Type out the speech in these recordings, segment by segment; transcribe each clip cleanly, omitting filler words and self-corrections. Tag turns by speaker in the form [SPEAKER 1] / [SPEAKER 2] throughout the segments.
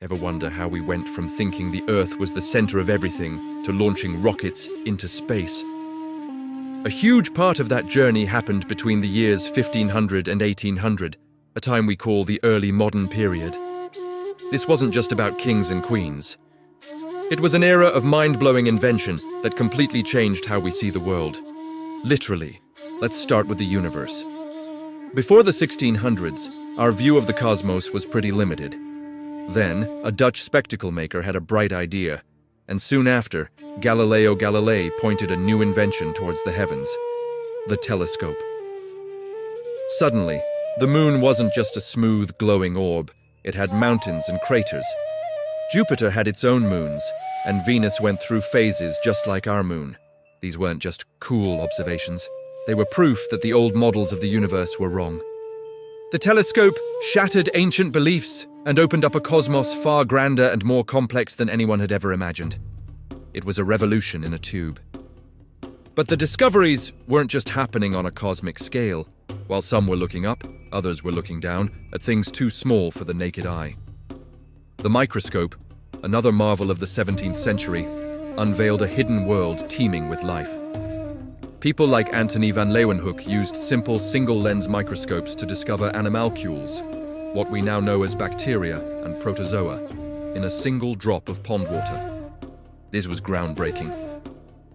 [SPEAKER 1] Ever wonder how we went from thinking the Earth was the center of everything to launching rockets into space? A huge part of that journey happened between the years 1500 and 1800, a time we call the early modern period. This wasn't just about kings and queens. It was an era of mind-blowing invention that completely changed how we see the world. Literally. Let's start with the universe. Before the 1600s, our view of the cosmos was pretty limited. Then, a Dutch spectacle maker had a bright idea, and soon after, Galileo Galilei pointed a new invention towards the heavens: the telescope. Suddenly, the moon wasn't just a smooth, glowing orb. It had mountains and craters. Jupiter had its own moons, and Venus went through phases just like our moon. These weren't just cool observations. They were proof that the old models of the universe were wrong. The telescope shattered ancient beliefs and opened up a cosmos far grander and more complex than anyone had ever imagined. It was a revolution in a tube. But the discoveries weren't just happening on a cosmic scale. While some were looking up, others were looking down at things too small for the naked eye. The microscope, another marvel of the 17th century, unveiled a hidden world teeming with life. People like Antony van Leeuwenhoek used simple single-lens microscopes to discover animalcules, what we now know as bacteria and protozoa, in a single drop of pond water. This was groundbreaking.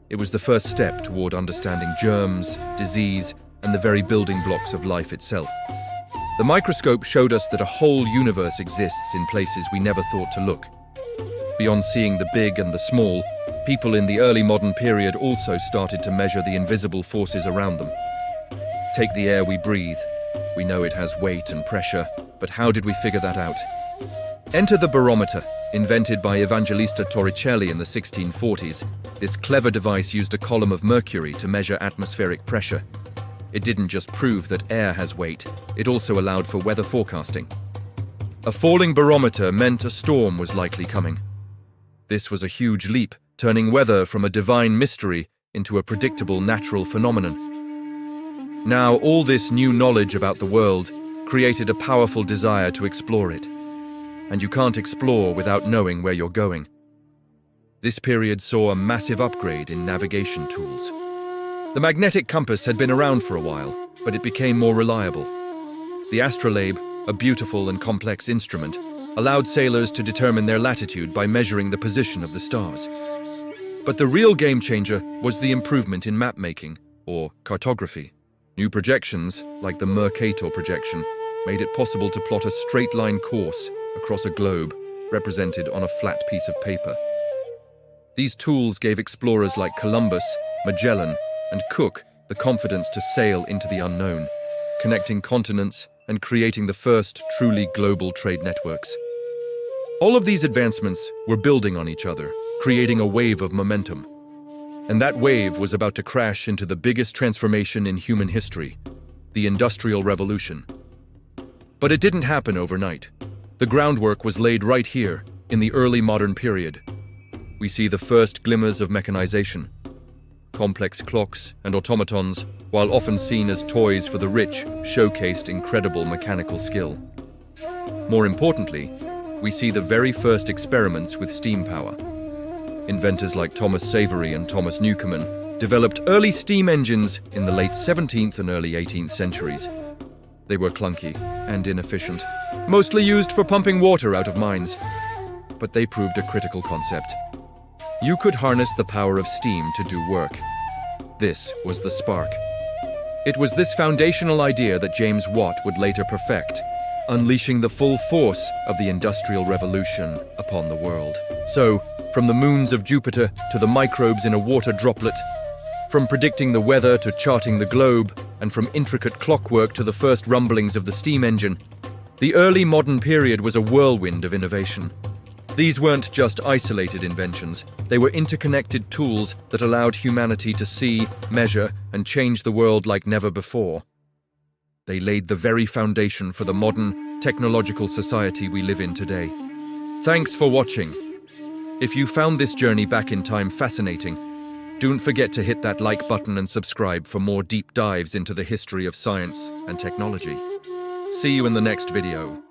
[SPEAKER 1] It was the first step toward understanding germs, disease, and the very building blocks of life itself. The microscope showed us that a whole universe exists in places we never thought to look. Beyond seeing the big and the small, people in the early modern period also started to measure the invisible forces around them. Take the air we breathe. We know it has weight and pressure, but how did we figure that out? Enter the barometer, invented by Evangelista Torricelli in the 1640s. This clever device used a column of mercury to measure atmospheric pressure. It didn't just prove that air has weight, it also allowed for weather forecasting. A falling barometer meant a storm was likely coming. This was a huge leap, turning weather from a divine mystery into a predictable natural phenomenon. Now, all this new knowledge about the world created a powerful desire to explore it. And you can't explore without knowing where you're going. This period saw a massive upgrade in navigation tools. The magnetic compass had been around for a while, but it became more reliable. The astrolabe, a beautiful and complex instrument, allowed sailors to determine their latitude by measuring the position of the stars. But the real game-changer was the improvement in map-making, or cartography. New projections, like the Mercator projection, made it possible to plot a straight-line course across a globe, represented on a flat piece of paper. These tools gave explorers like Columbus, Magellan, and Cook the confidence to sail into the unknown, connecting continents and creating the first truly global trade networks. All of these advancements were building on each other, creating a wave of momentum. And that wave was about to crash into the biggest transformation in human history, the Industrial Revolution. But it didn't happen overnight. The groundwork was laid right here, in the early modern period. We see the first glimmers of mechanization. Complex clocks and automatons, while often seen as toys for the rich, showcased incredible mechanical skill. More importantly, we see the very first experiments with steam power. Inventors like Thomas Savery and Thomas Newcomen developed early steam engines in the late 17th and early 18th centuries. They were clunky and inefficient, mostly used for pumping water out of mines. But they proved a critical concept. You could harness the power of steam to do work. This was the spark. It was this foundational idea that James Watt would later perfect, unleashing the full force of the Industrial Revolution upon the world. So, from the moons of Jupiter to the microbes in a water droplet, from predicting the weather to charting the globe, and from intricate clockwork to the first rumblings of the steam engine, the early modern period was a whirlwind of innovation. These weren't just isolated inventions, they were interconnected tools that allowed humanity to see, measure, and change the world like never before. They laid the very foundation for the modern, technological society we live in today. Thanks for watching. If you found this journey back in time fascinating, don't forget to hit that like button and subscribe for more deep dives into the history of science and technology. See you in the next video.